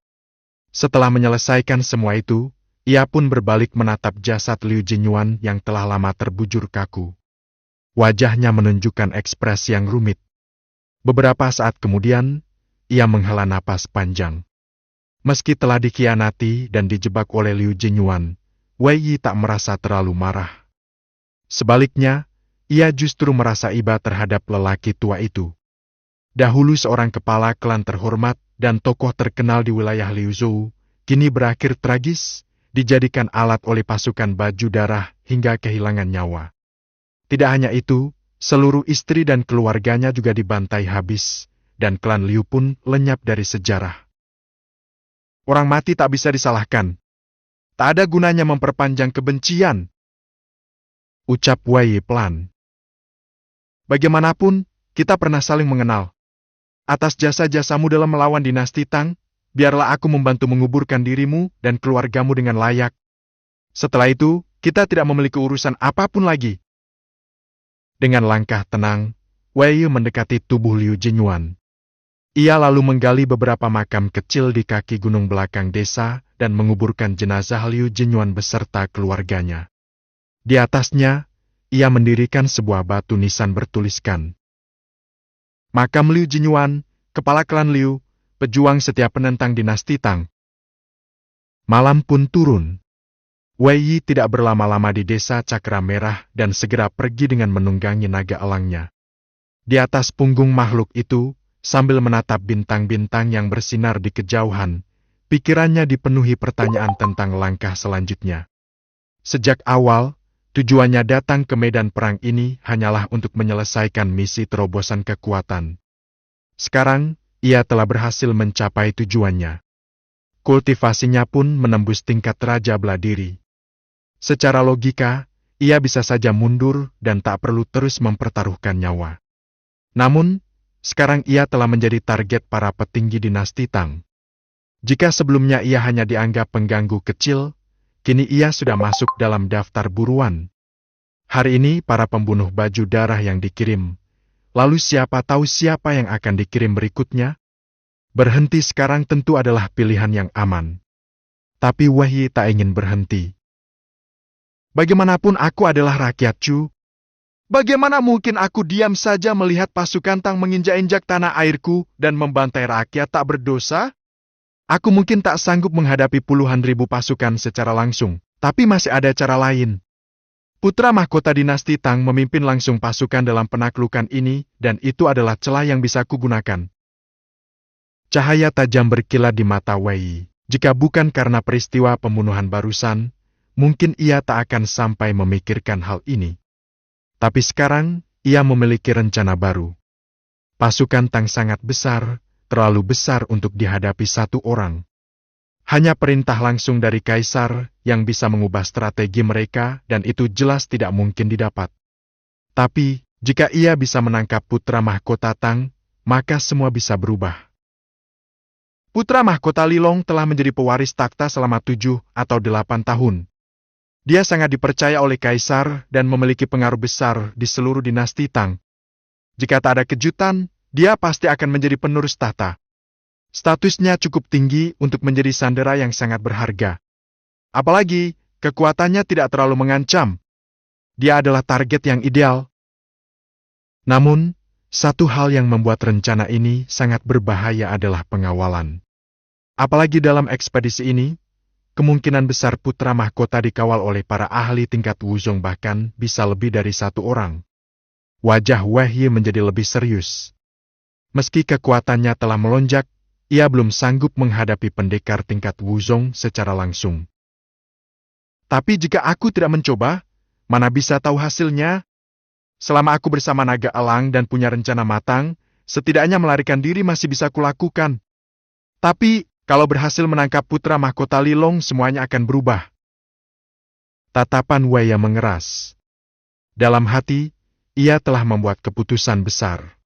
Setelah menyelesaikan semua itu, ia pun berbalik menatap jasad Liu Jinyuan yang telah lama terbujur kaku. Wajahnya menunjukkan ekspresi yang rumit. Beberapa saat kemudian, ia menghela napas panjang. Meski telah dikhianati dan dijebak oleh Liu Jinyuan, Wei Yi tak merasa terlalu marah. Sebaliknya, ia justru merasa iba terhadap lelaki tua itu. Dahulu seorang kepala klan terhormat dan tokoh terkenal di wilayah Liu Zhou, kini berakhir tragis, dijadikan alat oleh pasukan baju darah hingga kehilangan nyawa. Tidak hanya itu, seluruh istri dan keluarganya juga dibantai habis, dan klan Liu pun lenyap dari sejarah. Orang mati tak bisa disalahkan, Tak ada gunanya memperpanjang kebencian, ucap Wei Yi pelan. Bagaimanapun, kita pernah saling mengenal. Atas jasa-jasamu dalam melawan dinasti Tang, biarlah aku membantu menguburkan dirimu dan keluargamu dengan layak. Setelah itu, kita tidak memiliki urusan apapun lagi. Dengan langkah tenang, Wei Yi mendekati tubuh Liu Jinyuan. Ia lalu menggali beberapa makam kecil di kaki gunung belakang desa dan menguburkan jenazah Liu Jinyuan beserta keluarganya. Di atasnya, ia mendirikan sebuah batu nisan bertuliskan, Makam Liu Jinyuan, Kepala Klan Liu, pejuang setia penentang dinasti Tang. Malam pun turun. Wei Yi tidak berlama-lama di desa Cakra Merah dan segera pergi dengan menunggangi naga elangnya. Di atas punggung makhluk itu, sambil menatap bintang-bintang yang bersinar di kejauhan, pikirannya dipenuhi pertanyaan tentang langkah selanjutnya. Sejak awal, tujuannya datang ke medan perang ini hanyalah untuk menyelesaikan misi terobosan kekuatan. Sekarang, ia telah berhasil mencapai tujuannya. Kultivasinya pun menembus tingkat Raja Bela Diri. Secara logika, ia bisa saja mundur dan tak perlu terus mempertaruhkan nyawa. Namun, sekarang ia telah menjadi target para petinggi dinasti Tang. Jika sebelumnya ia hanya dianggap pengganggu kecil, kini ia sudah masuk dalam daftar buruan. Hari ini para pembunuh baju darah yang dikirim. Lalu siapa tahu siapa yang akan dikirim berikutnya? Berhenti sekarang tentu adalah pilihan yang aman. Tapi Wei Yi tak ingin berhenti. Bagaimanapun aku adalah rakyat Chu. Bagaimana mungkin aku diam saja melihat pasukan Tang menginjak-injak tanah airku dan membantai rakyat tak berdosa? Aku mungkin tak sanggup menghadapi puluhan ribu pasukan secara langsung, tapi masih ada cara lain. Putra mahkota dinasti Tang memimpin langsung pasukan dalam penaklukan ini, dan itu adalah celah yang bisa kugunakan. Cahaya tajam berkilat di mata Wei Yi. Jika bukan karena peristiwa pembunuhan barusan, mungkin ia tak akan sampai memikirkan hal ini. Tapi sekarang, ia memiliki rencana baru. Pasukan Tang sangat besar, terlalu besar untuk dihadapi satu orang. Hanya perintah langsung dari Kaisar yang bisa mengubah strategi mereka dan itu jelas tidak mungkin didapat. Tapi, jika ia bisa menangkap putra mahkota Tang, maka semua bisa berubah. Putra mahkota Lilong telah menjadi pewaris takhta selama 7 atau 8 tahun. Dia sangat dipercaya oleh Kaisar dan memiliki pengaruh besar di seluruh dinasti Tang. Jika tak ada kejutan, dia pasti akan menjadi penerus tahta. Statusnya cukup tinggi untuk menjadi sandera yang sangat berharga. Apalagi, kekuatannya tidak terlalu mengancam. Dia adalah target yang ideal. Namun, satu hal yang membuat rencana ini sangat berbahaya adalah pengawalan. Apalagi dalam ekspedisi ini, kemungkinan besar putra mahkota dikawal oleh para ahli tingkat Wuzong bahkan bisa lebih dari satu orang. Wajah Wei Yi menjadi lebih serius. Meski kekuatannya telah melonjak, ia belum sanggup menghadapi pendekar tingkat Wuzong secara langsung. Tapi jika aku tidak mencoba, mana bisa tahu hasilnya? Selama aku bersama naga elang dan punya rencana matang, setidaknya melarikan diri masih bisa kulakukan. Tapi, kalau berhasil menangkap putra mahkota Lilong, semuanya akan berubah. Tatapan Wei Yi mengeras. Dalam hati, ia telah membuat keputusan besar.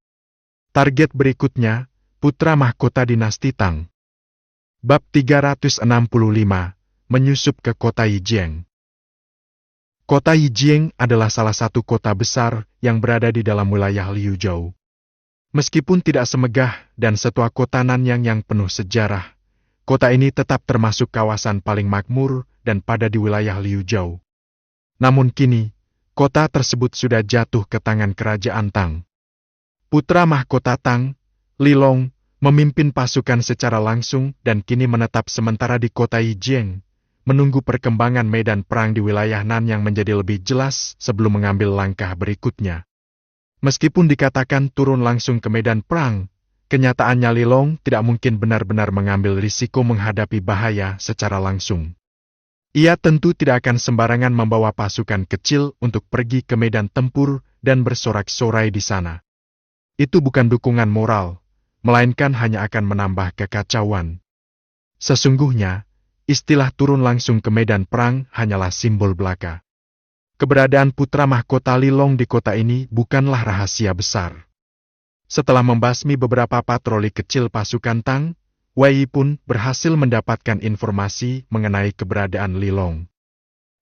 Target berikutnya, putra mahkota dinasti Tang. Bab 365, menyusup ke kota Yijiang. Kota Yijiang adalah salah satu kota besar yang berada di dalam wilayah Liuzhou. Meskipun tidak semegah dan setua kota Nanyang yang penuh sejarah, kota ini tetap termasuk kawasan paling makmur dan padat di wilayah Liuzhou. Namun kini, kota tersebut sudah jatuh ke tangan kerajaan Tang. Putra mahkota Tang, Lilong, memimpin pasukan secara langsung dan kini menetap sementara di kota Yijiang, menunggu perkembangan medan perang di wilayah Nanyang menjadi lebih jelas sebelum mengambil langkah berikutnya. Meskipun dikatakan turun langsung ke medan perang, kenyataannya Lilong tidak mungkin benar-benar mengambil risiko menghadapi bahaya secara langsung. Ia tentu tidak akan sembarangan membawa pasukan kecil untuk pergi ke medan tempur dan bersorak-sorai di sana. Itu bukan dukungan moral, melainkan hanya akan menambah kekacauan. Sesungguhnya, istilah turun langsung ke medan perang hanyalah simbol belaka. Keberadaan putra mahkota Lilong di kota ini bukanlah rahasia besar. Setelah membasmi beberapa patroli kecil pasukan Tang, Wei Yi pun berhasil mendapatkan informasi mengenai keberadaan Lilong.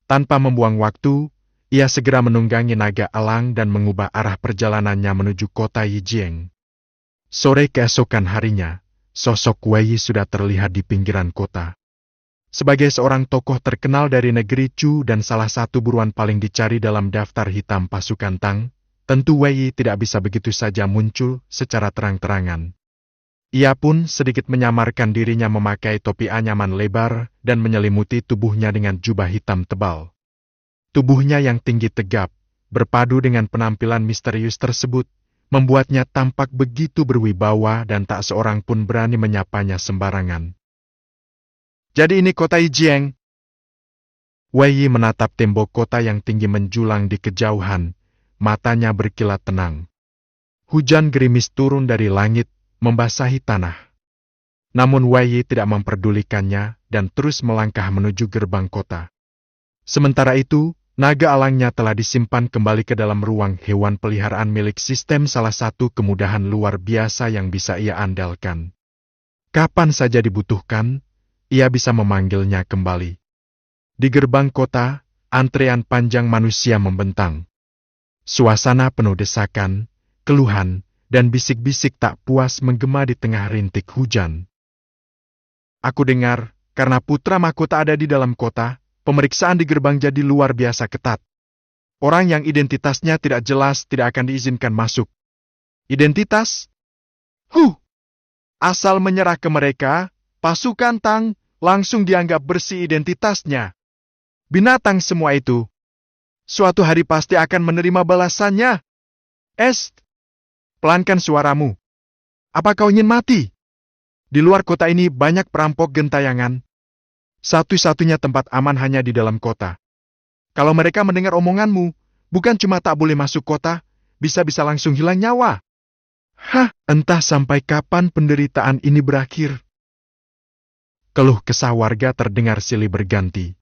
Tanpa membuang waktu, ia segera menunggangi naga elang dan mengubah arah perjalanannya menuju kota Yijieng. Sore keesokan harinya, sosok Wei Yi sudah terlihat di pinggiran kota. Sebagai seorang tokoh terkenal dari negeri Chu dan salah satu buruan paling dicari dalam daftar hitam pasukan Tang, tentu Wei Yi tidak bisa begitu saja muncul secara terang-terangan. Ia pun sedikit menyamarkan dirinya memakai topi anyaman lebar dan menyelimuti tubuhnya dengan jubah hitam tebal. Tubuhnya yang tinggi tegap, berpadu dengan penampilan misterius tersebut, membuatnya tampak begitu berwibawa dan tak seorang pun berani menyapanya sembarangan. Jadi ini kota Yijieng. Wei Yi menatap tembok kota yang tinggi menjulang di kejauhan, matanya berkilat tenang. Hujan gerimis turun dari langit, membasahi tanah. Namun Wei Yi tidak memperdulikannya dan terus melangkah menuju gerbang kota. Sementara itu, naga alangnya telah disimpan kembali ke dalam ruang hewan peliharaan milik sistem, salah satu kemudahan luar biasa yang bisa ia andalkan. Kapan saja dibutuhkan, ia bisa memanggilnya kembali. Di gerbang kota, antrean panjang manusia membentang. Suasana penuh desakan, keluhan, dan bisik-bisik tak puas menggema di tengah rintik hujan. Aku dengar, karena putra mahkota ada di dalam kota, pemeriksaan di gerbang jadi luar biasa ketat. Orang yang identitasnya tidak jelas tidak akan diizinkan masuk. Identitas? Asal menyerah ke mereka, pasukan Tang langsung dianggap bersih identitasnya. Binatang semua itu. Suatu hari pasti akan menerima balasannya. Pelankan suaramu. Apa kau ingin mati? Di luar kota ini banyak perampok gentayangan. Satu-satunya tempat aman hanya di dalam kota. Kalau mereka mendengar omonganmu, bukan cuma tak boleh masuk kota, bisa-bisa langsung hilang nyawa. Entah sampai kapan penderitaan ini berakhir. Keluh kesah warga terdengar silih berganti.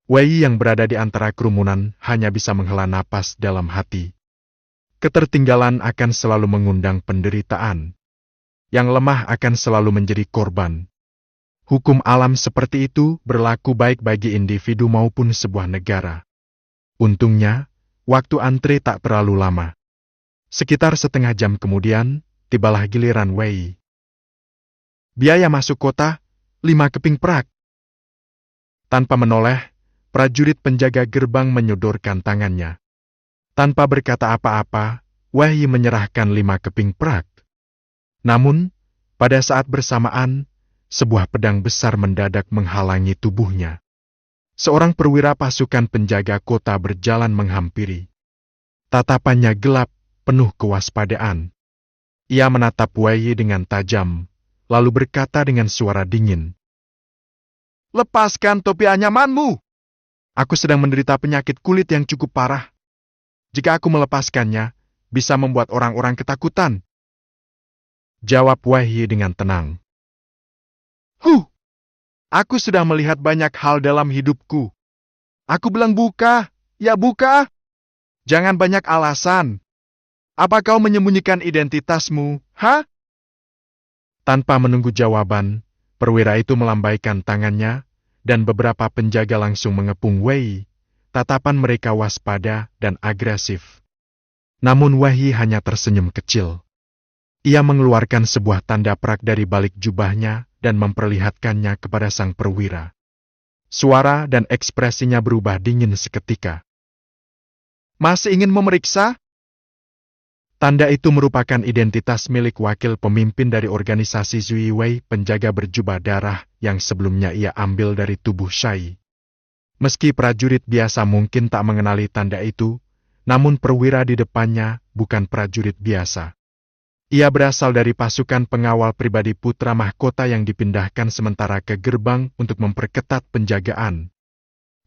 Wei Yi yang berada di antara kerumunan hanya bisa menghela napas dalam hati. Ketertinggalan akan selalu mengundang penderitaan. Yang lemah akan selalu menjadi korban. Hukum alam seperti itu berlaku baik bagi individu maupun sebuah negara. Untungnya, waktu antre tak terlalu lama. Sekitar setengah jam kemudian, tibalah giliran Wei Yi. Biaya masuk kota, 5 keping perak. Tanpa menoleh, prajurit penjaga gerbang menyodorkan tangannya. Tanpa berkata apa-apa, Wei Yi menyerahkan 5 keping perak. Namun, pada saat bersamaan, sebuah pedang besar mendadak menghalangi tubuhnya. Seorang perwira pasukan penjaga kota berjalan menghampiri. Tatapannya gelap, penuh kewaspadaan. Ia menatap Wei Yi dengan tajam, lalu berkata dengan suara dingin. Lepaskan topi anyamanmu! Aku sedang menderita penyakit kulit yang cukup parah. Jika aku melepaskannya, bisa membuat orang-orang ketakutan. Jawab Wei Yi dengan tenang. Aku sudah melihat banyak hal dalam hidupku. Aku bilang buka, ya buka. Jangan banyak alasan. Apa kau menyembunyikan identitasmu, Tanpa menunggu jawaban, perwira itu melambaikan tangannya, dan beberapa penjaga langsung mengepung Wei Yi. Tatapan mereka waspada dan agresif. Namun Wei Yi hanya tersenyum kecil. Ia mengeluarkan sebuah tanda perak dari balik jubahnya dan memperlihatkannya kepada sang perwira. Suara dan ekspresinya berubah dingin seketika. Masih ingin memeriksa? Tanda itu merupakan identitas milik wakil pemimpin dari organisasi Zui Wei, penjaga berjubah darah yang sebelumnya ia ambil dari tubuh Shai. Meski prajurit biasa mungkin tak mengenali tanda itu, namun perwira di depannya bukan prajurit biasa. Ia berasal dari pasukan pengawal pribadi putra mahkota yang dipindahkan sementara ke gerbang untuk memperketat penjagaan.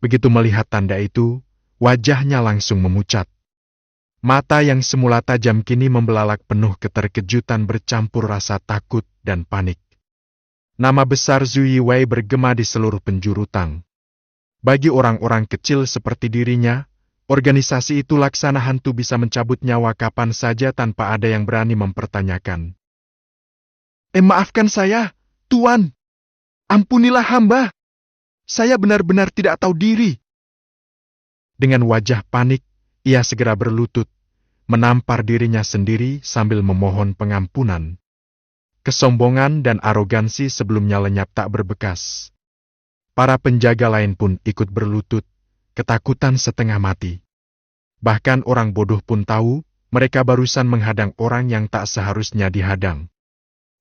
Begitu melihat tanda itu, wajahnya langsung memucat. Mata yang semula tajam kini membelalak penuh keterkejutan bercampur rasa takut dan panik. Nama besar Zhu Wei bergema di seluruh penjuru Tang. Bagi orang-orang kecil seperti dirinya, organisasi itu laksana hantu bisa mencabut nyawa kapan saja tanpa ada yang berani mempertanyakan. Maafkan saya, Tuan. Ampunilah hamba. Saya benar-benar tidak tahu diri. Dengan wajah panik, ia segera berlutut, menampar dirinya sendiri sambil memohon pengampunan. Kesombongan dan arogansi sebelumnya lenyap tak berbekas. Para penjaga lain pun ikut berlutut, ketakutan setengah mati. Bahkan orang bodoh pun tahu, mereka barusan menghadang orang yang tak seharusnya dihadang.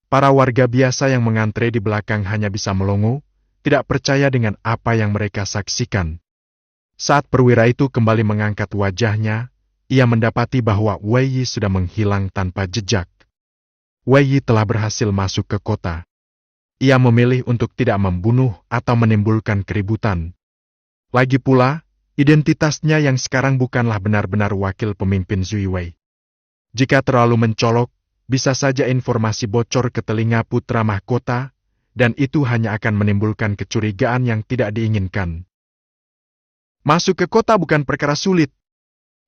Para warga biasa yang mengantre di belakang hanya bisa melongo, tidak percaya dengan apa yang mereka saksikan. Saat perwira itu kembali mengangkat wajahnya, ia mendapati bahwa Wei Yi sudah menghilang tanpa jejak. Wei Yi telah berhasil masuk ke kota. Ia memilih untuk tidak membunuh atau menimbulkan keributan. Lagi pula, identitasnya yang sekarang bukanlah benar-benar wakil pemimpin Zhu Wei. Jika terlalu mencolok, bisa saja informasi bocor ke telinga putra mahkota, dan itu hanya akan menimbulkan kecurigaan yang tidak diinginkan. Masuk ke kota bukan perkara sulit.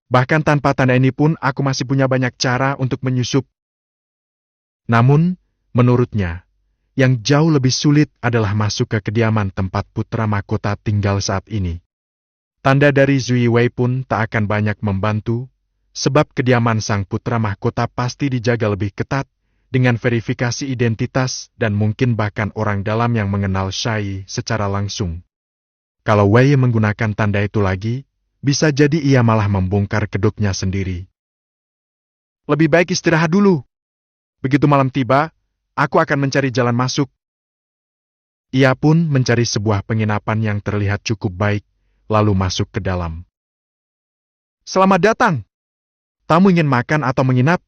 Bahkan tanpa tanda ini pun aku masih punya banyak cara untuk menyusup. Namun, menurutnya, yang jauh lebih sulit adalah masuk ke kediaman tempat putra mahkota tinggal saat ini. Tanda dari Zhu Wei pun tak akan banyak membantu, sebab kediaman sang putra mahkota pasti dijaga lebih ketat, dengan verifikasi identitas dan mungkin bahkan orang dalam yang mengenal Shai secara langsung. Kalau Wei menggunakan tanda itu lagi, bisa jadi ia malah membongkar kedoknya sendiri. Lebih baik istirahat dulu. Begitu malam tiba, aku akan mencari jalan masuk. Ia pun mencari sebuah penginapan yang terlihat cukup baik, lalu masuk ke dalam. Selamat datang. Tamu ingin makan atau menginap?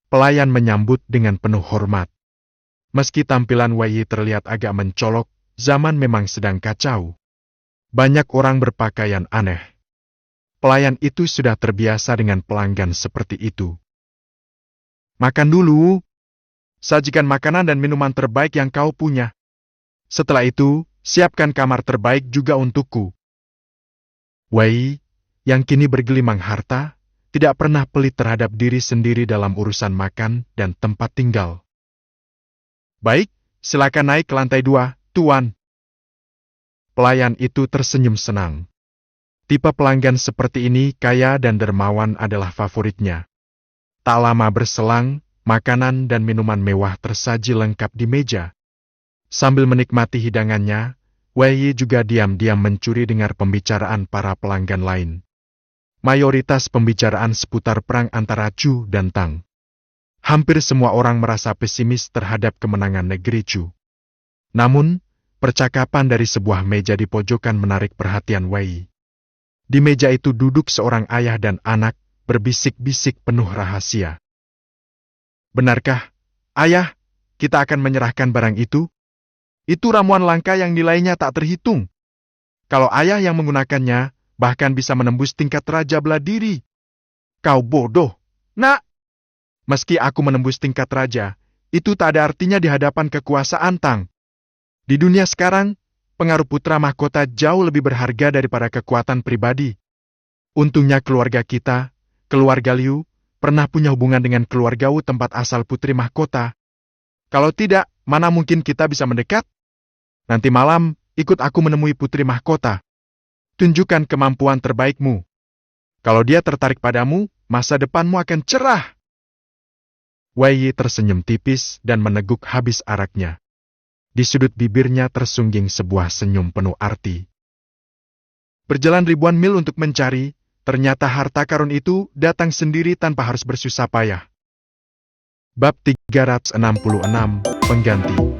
Pelayan menyambut dengan penuh hormat. Meski tampilan Wei Yi terlihat agak mencolok, zaman memang sedang kacau. Banyak orang berpakaian aneh. Pelayan itu sudah terbiasa dengan pelanggan seperti itu. Makan dulu. Sajikan makanan dan minuman terbaik yang kau punya. Setelah itu, siapkan kamar terbaik juga untukku. Wei, yang kini bergelimang harta, tidak pernah pelit terhadap diri sendiri dalam urusan makan dan tempat tinggal. Baik, silakan naik ke lantai 2, Tuan. Pelayan itu tersenyum senang. Tipe pelanggan seperti ini kaya dan dermawan adalah favoritnya. Tak lama berselang, makanan dan minuman mewah tersaji lengkap di meja. Sambil menikmati hidangannya, Wei Yi juga diam-diam mencuri dengar pembicaraan para pelanggan lain. Mayoritas pembicaraan seputar perang antara Chu dan Tang. Hampir semua orang merasa pesimis terhadap kemenangan negeri Chu. Namun, percakapan dari sebuah meja di pojokan menarik perhatian Wei Yi. Di meja itu duduk seorang ayah dan anak, berbisik-bisik penuh rahasia. Benarkah, ayah, kita akan menyerahkan barang itu? Itu ramuan langka yang nilainya tak terhitung. Kalau ayah yang menggunakannya, bahkan bisa menembus tingkat raja bela diri. Kau bodoh, nak. Meski aku menembus tingkat raja, itu tak ada artinya di hadapan kekuasaan Tang. Di dunia sekarang, pengaruh putra mahkota jauh lebih berharga daripada kekuatan pribadi. Untungnya keluarga kita, keluarga Liu, pernah punya hubungan dengan keluarga Wu tempat asal putri mahkota. Kalau tidak, mana mungkin kita bisa mendekat? Nanti malam, ikut aku menemui putri mahkota. Tunjukkan kemampuan terbaikmu. Kalau dia tertarik padamu, masa depanmu akan cerah. Wei Yi tersenyum tipis dan meneguk habis araknya. Di sudut bibirnya tersungging sebuah senyum penuh arti. Berjalan ribuan mil untuk mencari, ternyata harta karun itu datang sendiri tanpa harus bersusah payah. Bab 366, Pengganti.